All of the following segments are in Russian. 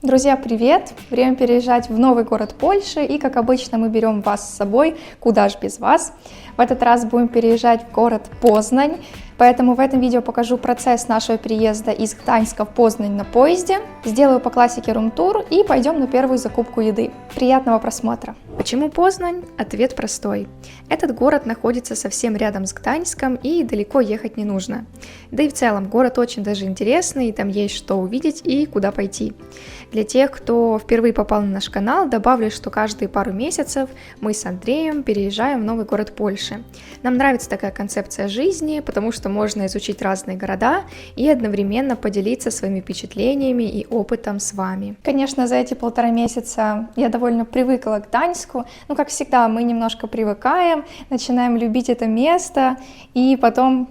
Друзья, привет! Время переезжать в новый город Польши, и, как обычно, мы берем вас с собой, куда ж без вас. В этот раз будем переезжать в город Познань, поэтому в этом видео покажу процесс нашего переезда из Гданьска в Познань на поезде, сделаю по классике рум-тур и пойдем на первую закупку еды. Приятного просмотра! Почему Познань? Ответ простой. Этот город находится совсем рядом с Гданьском и далеко ехать не нужно. Да и в целом город очень даже интересный, там есть что увидеть и куда пойти. Для тех, кто впервые попал на наш канал, добавлю, что каждые пару месяцев мы с Андреем переезжаем в новый город Польши. Нам нравится такая концепция жизни, потому что можно изучить разные города и одновременно поделиться своими впечатлениями и опытом с вами. Конечно, за эти 1,5 месяца я довольно привыкла к Гданьску. Ну, как всегда, мы немножко привыкаем, начинаем любить это место, и потом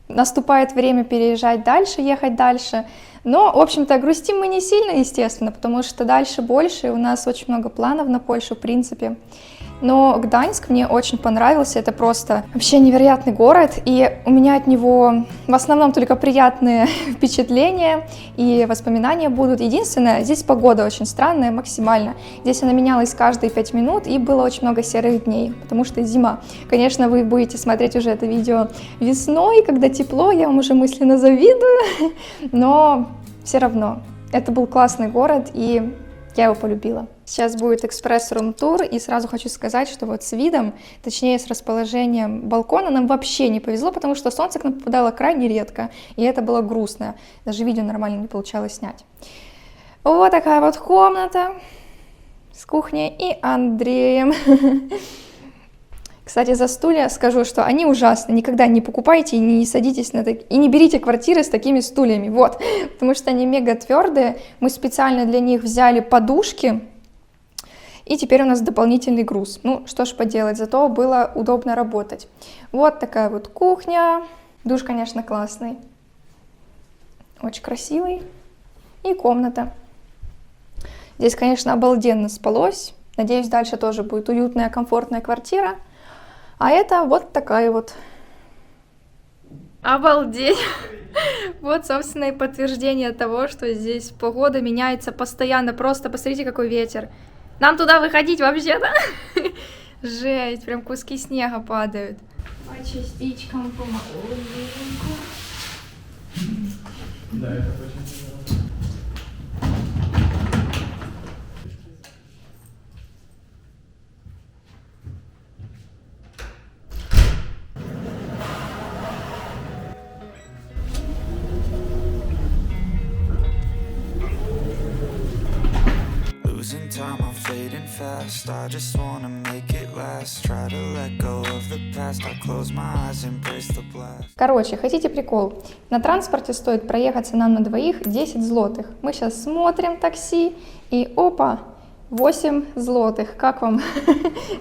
наступает время переезжать дальше, ехать дальше. Но, в общем-то, грустим мы не сильно, естественно, потому что дальше больше, и у нас очень много планов на Польшу, в принципе. Но Гданьск мне очень понравился, это просто вообще невероятный город, и у меня от него в основном только приятные впечатления и воспоминания будут. Единственное, здесь погода очень странная максимально. Здесь она менялась каждые 5 минут, и было очень много серых дней, потому что зима. Конечно, вы будете смотреть уже это видео весной, когда тепло, я вам уже мысленно завидую, но все равно это был классный город, и я его полюбила. Сейчас будет экспресс-рум-тур, и сразу хочу сказать, что вот с видом, точнее с расположением балкона нам вообще не повезло, потому что солнце к нам попадало крайне редко, и это было грустно. Даже видео нормально не получалось снять. Вот такая вот комната с кухней и Андреем. Кстати, за стулья скажу, что они ужасны. Никогда не покупайте и не садитесь на такие, и не берите квартиры с такими стульями, вот, потому что они мега твердые. Мы специально для них взяли подушки, и теперь у нас дополнительный груз. Ну, что ж поделать, зато было удобно работать. Вот такая вот кухня. Душ, конечно, классный, очень красивый. И комната. Здесь, конечно, обалденно спалось. Надеюсь, дальше тоже будет уютная, комфортная квартира. А это вот такая вот. Обалдеть! Вот, собственно, и подтверждение того, что здесь погода меняется постоянно. Просто посмотрите, какой ветер. Нам туда выходить вообще-то? Жесть, прям куски снега падают. По частичкам, помаленьку. Да, это очень тяжело. Time I'm fading fast, I just wanna make it last. Try to let go of the past, I close my eyes, embrace the blast. Короче, хотите прикол? На транспорте стоит проехаться нам на двоих 10 злотых. Мы сейчас смотрим такси, и опа, 8 злотых. Как вам?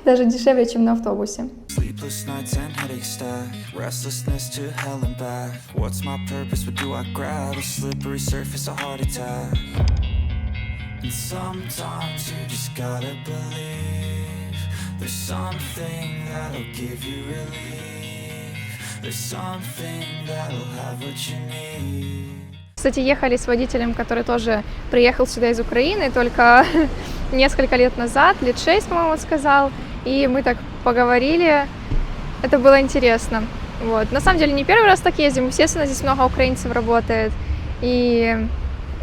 Даже дешевле, чем на автобусе. Sleepless nights and headache stack, restlessness to hell and back. What's my purpose, what do I grab? A slippery surface, a heart attack. And sometimes you just gotta believe there's something that'll give you relief. There's something that'll have what you need. Кстати, ехали с водителем, который тоже приехал сюда из Украины, только несколько лет назад, лет 6, по-моему, он сказал. И мы так поговорили, это было интересно. Вот. На самом деле, не первый раз так ездим, естественно, здесь много украинцев работает. И,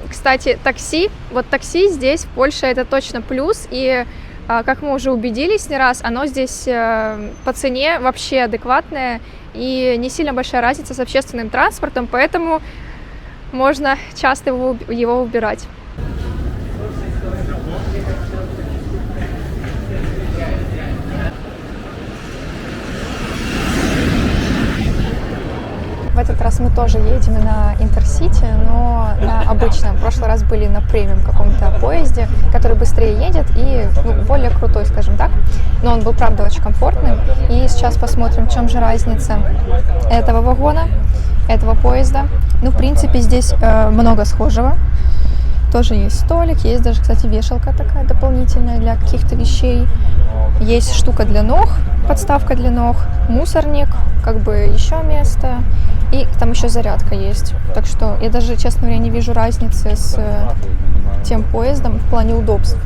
кстати, такси, вот такси здесь, в Польше, это точно плюс. И, как мы уже убедились не раз, оно здесь по цене вообще адекватное. И не сильно большая разница с общественным транспортом, поэтому можно часто его выбирать. В этот раз мы тоже едем на Интерсити, но на обычном. В прошлый раз были на премиум каком-то поезде, который быстрее едет и более крутой, скажем так. Но он был, правда, очень комфортным. И сейчас посмотрим, в чем же разница этого вагона, этого поезда. Ну, в принципе, здесь много схожего. Тоже есть столик, есть даже, кстати, вешалка такая дополнительная для каких-то вещей. Есть штука для ног, подставка для ног, мусорник, как бы еще место. И там еще зарядка есть. Так что я даже, честно говоря, не вижу разницы с тем поездом в плане удобств.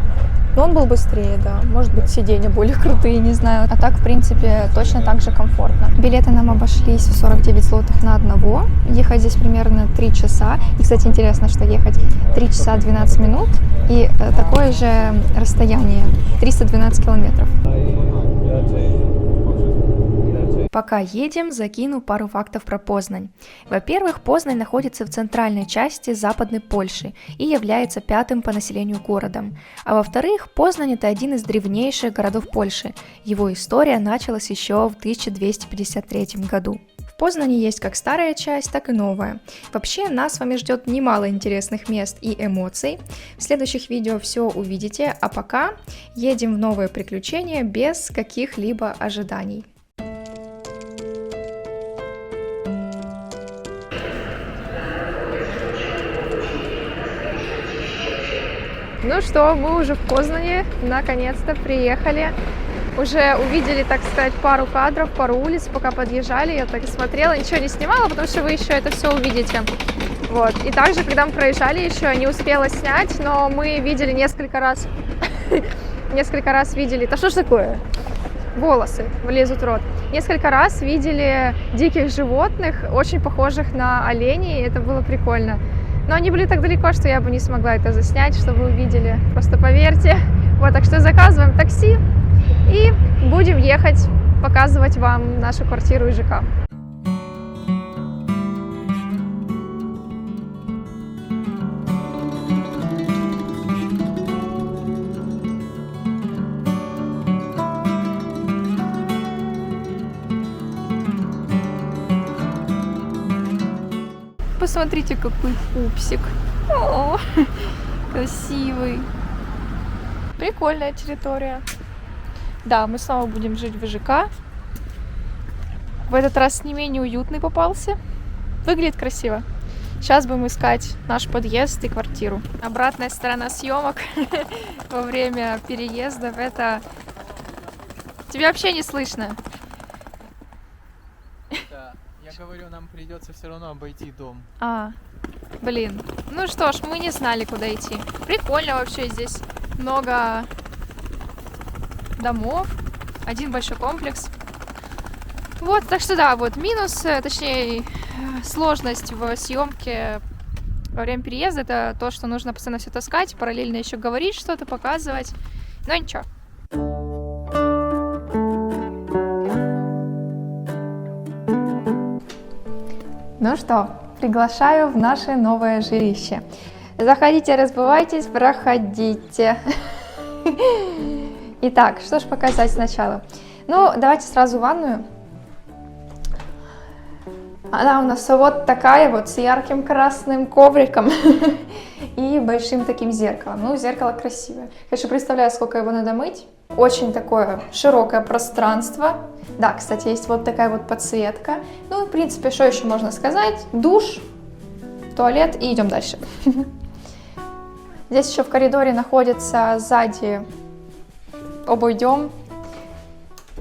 Но он был быстрее, да. Может быть, сиденья более крутые, не знаю. А так, в принципе, точно так же комфортно. Билеты нам обошлись в 49 злотых на одного. Ехать здесь примерно 3 часа. И, кстати, интересно, что ехать 3 часа 12 минут. И такое же расстояние, 312 километров. Пока едем, закину пару фактов про Познань. Во-первых, Познань находится в центральной части Западной Польши и является 5-м по населению городом. А во-вторых, Познань – это один из древнейших городов Польши. Его история началась еще в 1253 году. В Познани есть как старая часть, так и новая. Вообще, нас с вами ждет немало интересных мест и эмоций. В следующих видео все увидите, а пока едем в новые приключения без каких-либо ожиданий. Ну что, мы уже в Познани, наконец-то приехали. Уже увидели, так сказать, пару кадров, пару улиц, пока подъезжали. Я так и смотрела, ничего не снимала, потому что вы еще это все увидите. Вот. И также, когда мы проезжали, еще не успела снять, но мы видели несколько раз, видели, да что ж такое? Волосы влезут в рот. Несколько раз видели диких животных, очень похожих на оленей, и это было прикольно. Но они были так далеко, что я бы не смогла это заснять, чтобы вы увидели. Просто поверьте. Вот, так что заказываем такси и будем ехать, показывать вам нашу квартиру и ЖК. Посмотрите, какой пупсик. О, красивый. Прикольная территория. Да, мы снова будем жить в ЖК. В этот раз не менее уютный попался. Выглядит красиво. Сейчас будем искать наш подъезд и квартиру. Обратная сторона съемок во время переездов. Это... Тебя вообще не слышно. Я говорю, нам придется все равно обойти дом. Блин. Ну что ж, мы не знали, куда идти. Прикольно вообще, здесь много домов, один большой комплекс. Вот, так что да, вот минус, точнее, сложность в съемке во время переезда, это то, что нужно постоянно все таскать, параллельно еще говорить что-то, показывать. Но ничего. Ну что, приглашаю в наше новое жилище. Заходите, разбывайтесь, проходите. Итак, что ж показать сначала? Ну, давайте сразу ванную. Она у нас вот такая вот, с ярким красным ковриком и большим таким зеркалом. Ну, зеркало красивое. Конечно, представляю, сколько его надо мыть. Очень такое широкое пространство. Да, кстати, есть вот такая вот подсветка. Ну, в принципе, что еще можно сказать? Душ, туалет и идем дальше. Здесь еще в коридоре находится сзади, обойдем.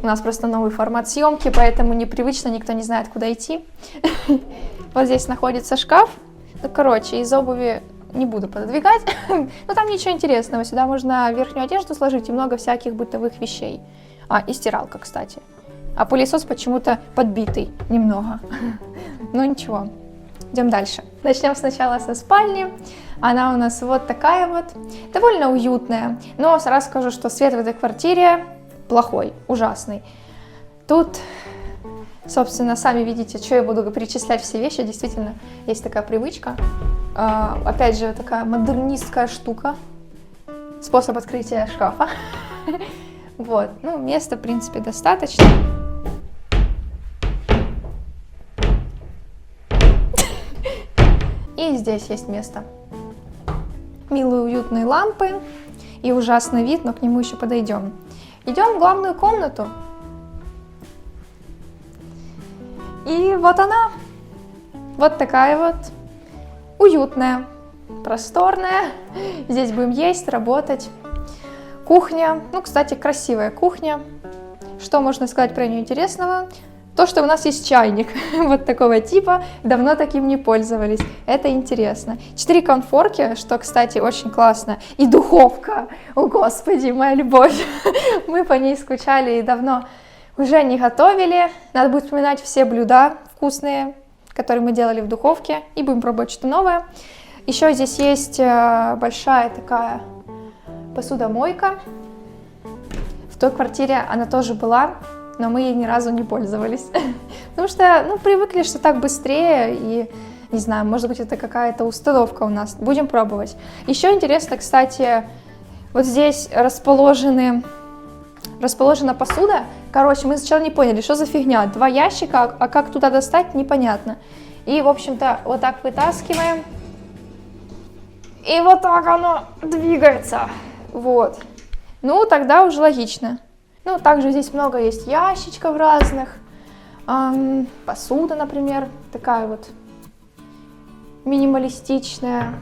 У нас просто новый формат съемки, поэтому непривычно, никто не знает, куда идти. Вот здесь находится шкаф. Ну, короче, из обуви не буду пододвигать, но там ничего интересного. Сюда можно верхнюю одежду сложить и много всяких бытовых вещей. И стиралка, кстати. А пылесос почему-то подбитый немного. Ну ничего, идем дальше. Начнем сначала со спальни. Она у нас вот такая вот, довольно уютная. Но сразу скажу, что свет в этой квартире плохой, ужасный. Тут, собственно, сами видите, что я буду перечислять все вещи. Действительно, есть такая привычка. Опять же, такая модернистская штука. Способ открытия шкафа. Вот, ну, места, в принципе, достаточно. И здесь есть место. Милые уютные лампы и ужасный вид, но к нему еще подойдем. Идем в главную комнату. И вот она. Вот такая вот уютная. просторная. Здесь будем есть, работать. Кухня. Ну, кстати, красивая кухня. Что можно сказать про нее интересного? То, что у нас есть чайник вот такого типа, давно таким не пользовались. Это интересно. 4 конфорки, что, кстати, очень классно. И духовка. О, господи, моя любовь. Мы по ней скучали и давно уже не готовили. Надо будет вспоминать все блюда вкусные, которые мы делали в духовке. И будем пробовать что-то новое. Еще здесь есть большая такая посудомойка. В той квартире она тоже была, но мы ей ни разу не пользовались. Потому что, ну, привыкли, что так быстрее, и, не знаю, может быть, это какая-то установка у нас. Будем пробовать. Еще интересно, кстати, вот здесь расположена посуда. Короче, мы сначала не поняли, что за фигня. 2 ящика, а как туда достать, непонятно. И, в общем-то, вот так вытаскиваем. И вот так оно двигается. Вот. Ну, тогда уже логично. Ну, также здесь много есть ящичков разных. Посуда, например, такая вот минималистичная.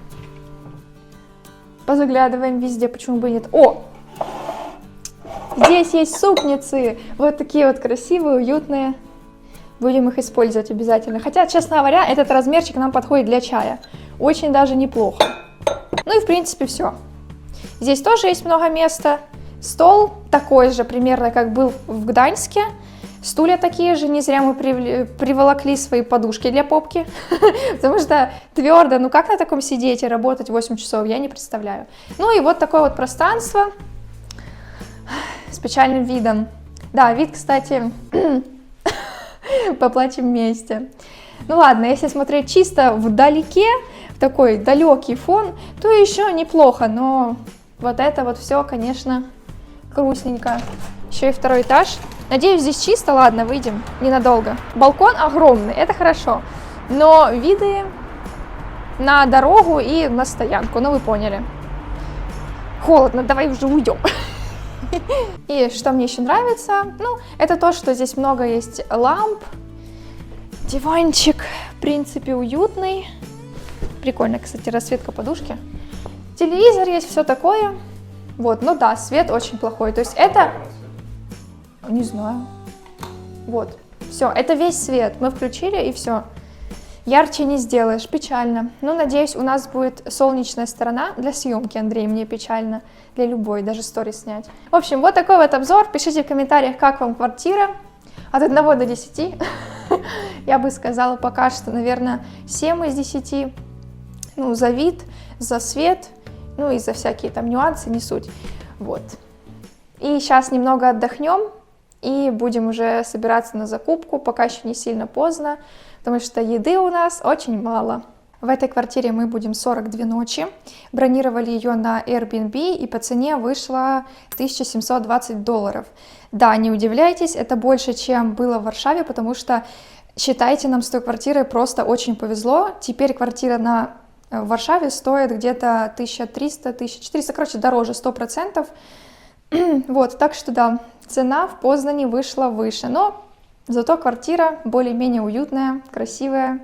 Позаглядываем везде, почему бы и нет. О! Здесь есть супницы. Вот такие вот красивые, уютные. Будем их использовать обязательно. Хотя, честно говоря, этот размерчик нам подходит для чая. Очень даже неплохо. Ну и, в принципе, все. Здесь тоже есть много места. Стол такой же примерно, как был в Гданьске. Стулья такие же. Не зря мы приволокли свои подушки для попки. Потому что твердо, ну как на таком сидеть и работать 8 часов, я не представляю. Ну и вот такое вот пространство с печальным видом. Да, вид, кстати, по плачем месте. Ну ладно, если смотреть чисто вдалеке, в такой далекий фон, то еще неплохо, но вот это вот все, конечно, грустненько. Еще и 2-й этаж. Надеюсь, здесь чисто. Ладно, выйдем ненадолго. Балкон огромный, это хорошо. Но виды на дорогу и на стоянку, ну вы поняли. Холодно, давай уже уйдем. И что мне еще нравится, ну, это то, что здесь много есть ламп. Диванчик, в принципе, уютный. Прикольно, кстати, расцветка подушки. Телевизор есть, все такое. Вот, ну да, свет очень плохой. То есть это... Не знаю. Вот, все, это весь свет. Мы включили, и все. Ярче не сделаешь, печально. Ну, надеюсь, у нас будет солнечная сторона для съемки, Андрей, мне печально. Для любой, даже сторис снять. В общем, вот такой вот обзор. Пишите в комментариях, как вам квартира. От 1 до 10. Я бы сказала пока что, наверное, 7 из 10. Ну, за вид, за свет, ну и за всякие там нюансы, не суть. Вот. И сейчас немного отдохнем и будем уже собираться на закупку, пока еще не сильно поздно, потому что еды у нас очень мало. В этой квартире мы будем 42 ночи. Бронировали ее на Airbnb, и по цене вышло $1720. Да, не удивляйтесь, это больше, чем было в Варшаве, потому что, считайте, нам с той квартирой просто очень повезло. Теперь квартира в Варшаве стоит где-то 1300-1400, короче, дороже 100%. Вот, так что да, цена в Познани вышла выше, но зато квартира более-менее уютная, красивая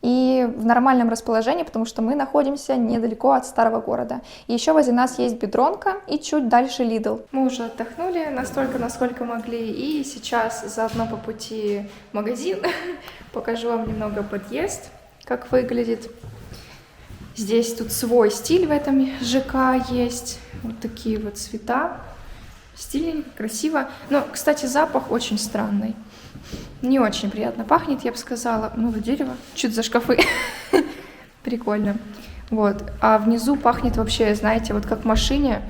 и в нормальном расположении, потому что мы находимся недалеко от старого города. И еще возле нас есть Бедронка и чуть дальше Lidl. Мы уже отдохнули настолько, насколько могли, и сейчас заодно по пути в магазин покажу вам немного подъезд, как выглядит. Здесь тут свой стиль в этом ЖК есть, вот такие вот цвета, стильненько, красиво. Но, кстати, запах очень странный. Не очень приятно пахнет, я бы сказала. Ну, вот дерево, чуть за шкафы. Прикольно. Вот. А внизу пахнет вообще, знаете, вот как в машине.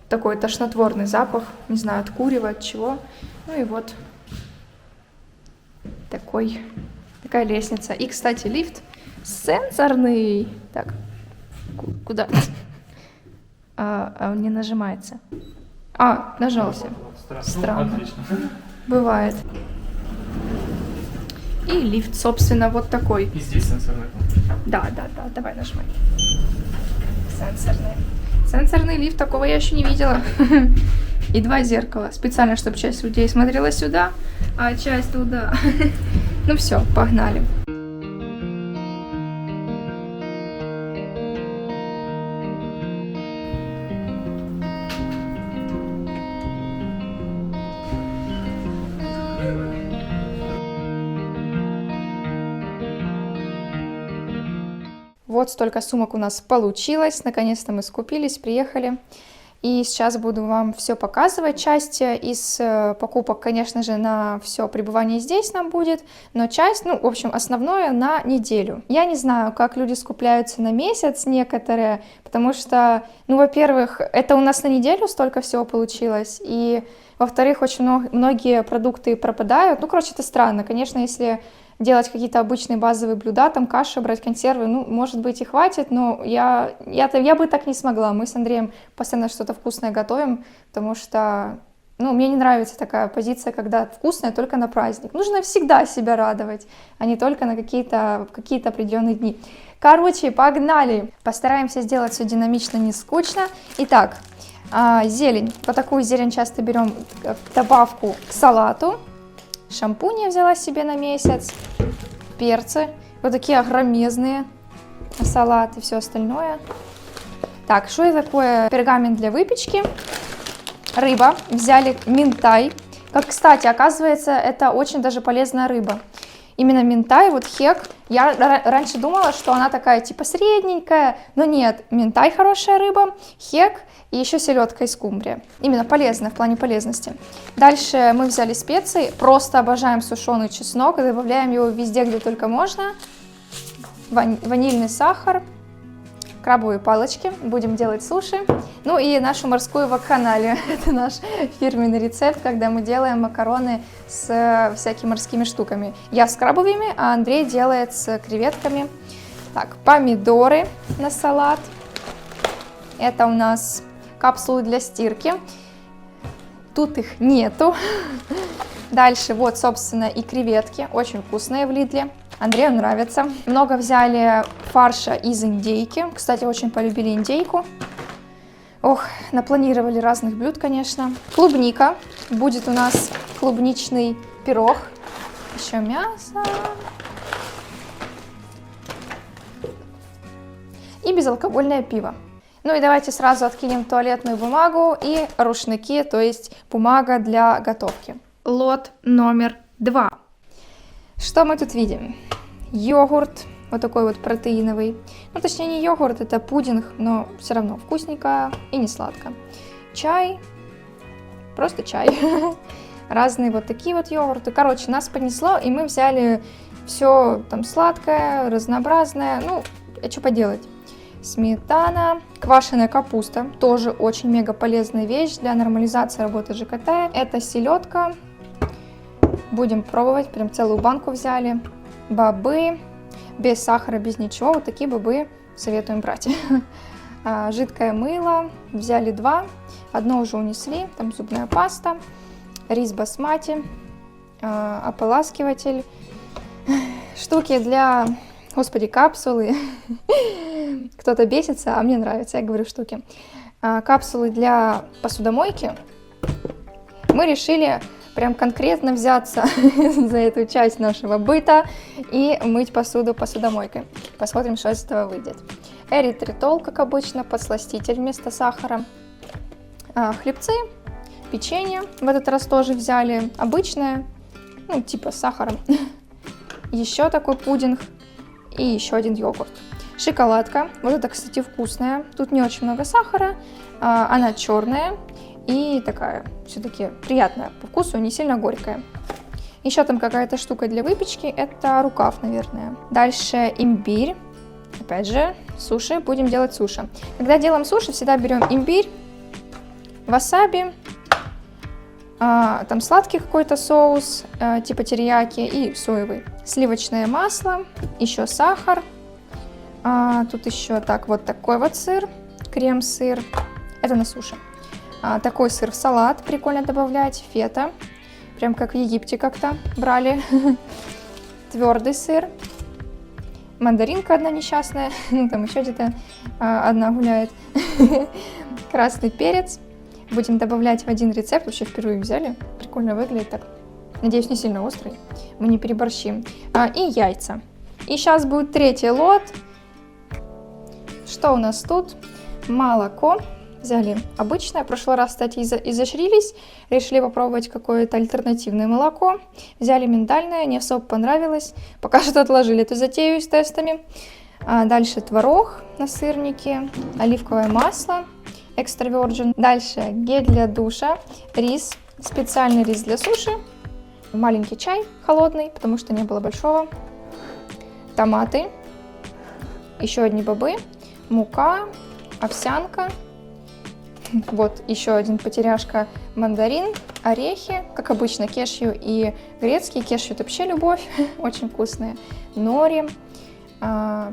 Такой тошнотворный запах. Не знаю, от курева, от чего. Ну и вот. Такая лестница. И, кстати, лифт сенсорный. Так, куда? Он не нажимается. Нажался. Странно. Бывает. И лифт, собственно, вот такой. И здесь сенсорный. Да, давай нажимай. Сенсорный лифт, такого я еще не видела. И 2 зеркала. Специально, чтобы часть людей смотрела сюда, а часть туда. Ну все, погнали. вот столько сумок у нас получилось. Наконец-то мы скупились, приехали. И сейчас буду вам все показывать. Часть из покупок, конечно же, на все пребывание здесь нам будет, но часть, ну, в общем, основное на неделю. Я не знаю, как люди скупляются на месяц, некоторые, потому что, ну, во-первых, это у нас на неделю столько всего получилось, и, во-вторых, очень многие продукты пропадают. Ну, короче, это странно. Конечно, если делать какие-то обычные базовые блюда, там каши, брать консервы, ну, может быть, и хватит, но я бы так не смогла. Мы с Андреем постоянно что-то вкусное готовим, потому что, ну, мне не нравится такая позиция, когда вкусное только на праздник. Нужно всегда себя радовать, а не только на какие-то определенные дни. Короче, погнали! Постараемся сделать все динамично, не скучно. Итак, зелень. Вот такую зелень часто берем в добавку к салату. Шампунь я взяла себе на месяц, перцы, вот такие огромезные, салат и все остальное. Так, что это такое? Пергамент для выпечки, рыба, взяли минтай. Как, кстати, оказывается, это очень даже полезная рыба. Именно минтай, вот хек, я раньше думала, что она такая типа средненькая, но нет, минтай хорошая рыба, хек и еще селедка и скумбрия. Именно полезная в плане полезности. Дальше мы взяли специи, просто обожаем сушеный чеснок, добавляем его везде, где только можно. Ванильный сахар, крабовые палочки, будем делать суши. Ну и нашу морскую вакханалию, это наш фирменный рецепт, когда мы делаем макароны с всякими морскими штуками. Я с крабовыми, а Андрей делает с креветками. Так, помидоры на салат. Это у нас капсулы для стирки. Тут их нету. Дальше вот, собственно, и креветки, очень вкусные в Лидле. Андрею нравится. Много взяли фарша из индейки. Кстати, очень полюбили индейку. Ох, напланировали разных блюд, конечно. Клубника. Будет у нас клубничный пирог. Еще мясо. И безалкогольное пиво. Ну и давайте сразу откинем туалетную бумагу и рушники, то есть бумага для готовки. Лот номер 2. Что мы тут видим? Йогурт, вот такой вот протеиновый. Ну, точнее, не йогурт, это пудинг, но все равно вкусненько и не сладко. Чай, просто чай. Разные вот такие вот йогурты. Короче, нас понесло, и мы взяли все там сладкое, разнообразное. Ну, а что поделать? Сметана, квашеная капуста, тоже очень мега полезная вещь для нормализации работы ЖКТ. Это селедка. Будем пробовать, прям целую банку взяли. Бобы, без сахара, без ничего, вот такие бобы советуем брать. Жидкое мыло, взяли 2, одно уже унесли, там зубная паста, рис басмати, ополаскиватель, штуки для, господи, капсулы, кто-то бесится, а мне нравится, я говорю штуки. Капсулы для посудомойки. Мы решили прям конкретно взяться за эту часть нашего быта и мыть посуду посудомойкой. Посмотрим, что из этого выйдет. Эритритол, как обычно, подсластитель вместо сахара. Хлебцы, печенье в этот раз тоже взяли. Обычное, ну, типа с сахаром. Еще такой пудинг и еще один йогурт. Шоколадка. Вот это, кстати, вкусная. Тут не очень много сахара. Она черная. И такая, все-таки приятная по вкусу, не сильно горькая. Еще там какая-то штука для выпечки, это рукав, наверное. Дальше имбирь. Опять же, суши, будем делать суши. Когда делаем суши, всегда берем имбирь, васаби, там сладкий какой-то соус, типа терияки и соевый. Сливочное масло, еще сахар. Тут еще так, вот такой вот сыр, крем-сыр. Это на суши. Такой сыр в салат прикольно добавлять, фета, прям как в Египте как-то брали. Твердый сыр, мандаринка одна несчастная, ну там еще где-то одна гуляет. Красный перец, будем добавлять в один рецепт, вообще впервые взяли, прикольно выглядит так. Надеюсь, не сильно острый, мы не переборщим. И яйца. И сейчас будет третий лот. Что у нас тут? Молоко. Взяли обычное. В прошлый раз, кстати, изощрились. Решили попробовать какое-то альтернативное молоко. Взяли миндальное, не особо понравилось. Пока что отложили эту затею с тестами. Дальше творог на сырнике, оливковое масло, extra virgin. Дальше гель для душа, рис, специальный рис для суши, маленький чай холодный, потому что не было большого, томаты, еще одни бобы, мука, овсянка, вот еще один потеряшка, мандарин, орехи, как обычно кешью и грецкий. Кешью это вообще любовь, очень вкусные, нори,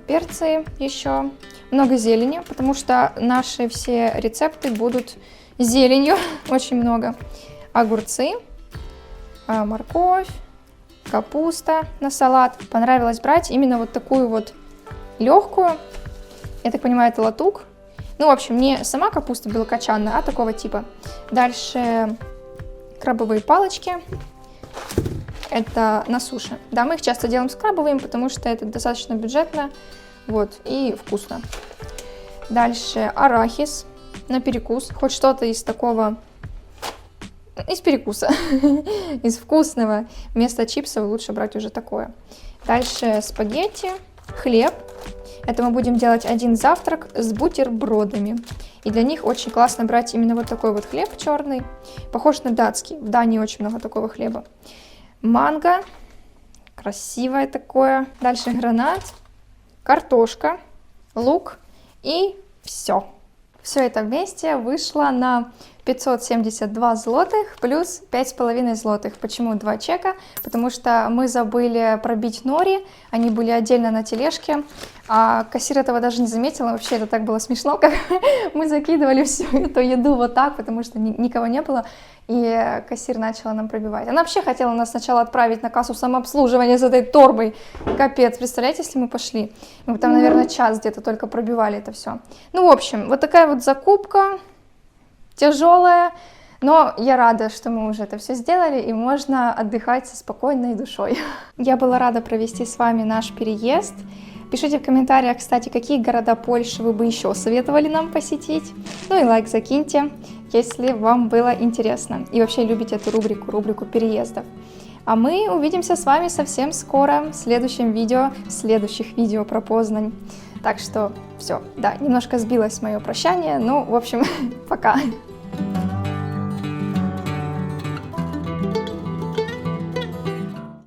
перцы еще, много зелени, потому что наши все рецепты будут с зеленью, очень много, огурцы, морковь, капуста на салат. Понравилось брать именно вот такую вот легкую, я так понимаю, это латук. Ну, в общем, не сама капуста белокочанная, а такого типа. Дальше крабовые палочки. Это на суше. Да, мы их часто делаем с крабовыми, потому что это достаточно бюджетно, вот, и вкусно. Дальше арахис на перекус. Хоть что-то из такого, из перекуса, из вкусного. Вместо чипсов лучше брать уже такое. Дальше спагетти, хлеб. Это мы будем делать один завтрак с бутербродами. И для них очень классно брать именно вот такой вот хлеб черный. Похож на датский. В Дании очень много такого хлеба. Манго. Красивое такое. Дальше гранат. Картошка. Лук. И все. Все это вместе вышло на 572 злотых плюс 5,5 злотых. Почему 2 чека? Потому что мы забыли пробить нори, они были отдельно на тележке, а кассир этого даже не заметил. Вообще это так было смешно, как мы закидывали всю эту еду вот так, потому что никого не было, и кассир начала нам пробивать. Она вообще хотела нас сначала отправить на кассу самообслуживания с этой торбой. Капец, представляете, если мы пошли? Мы там, наверное, час где-то только пробивали это все. Ну, в общем, вот такая вот закупка. Тяжелая, но я рада, что мы уже это все сделали, и можно отдыхать со спокойной душой. Я была рада провести с вами наш переезд. Пишите в комментариях, кстати, какие города Польши вы бы еще советовали нам посетить. Ну и лайк закиньте, если вам было интересно. И вообще любите эту рубрику переездов. А мы увидимся с вами совсем скоро в следующих видео про Познань. Так что все, да, немножко сбилось мое прощание, ну, в общем, пока.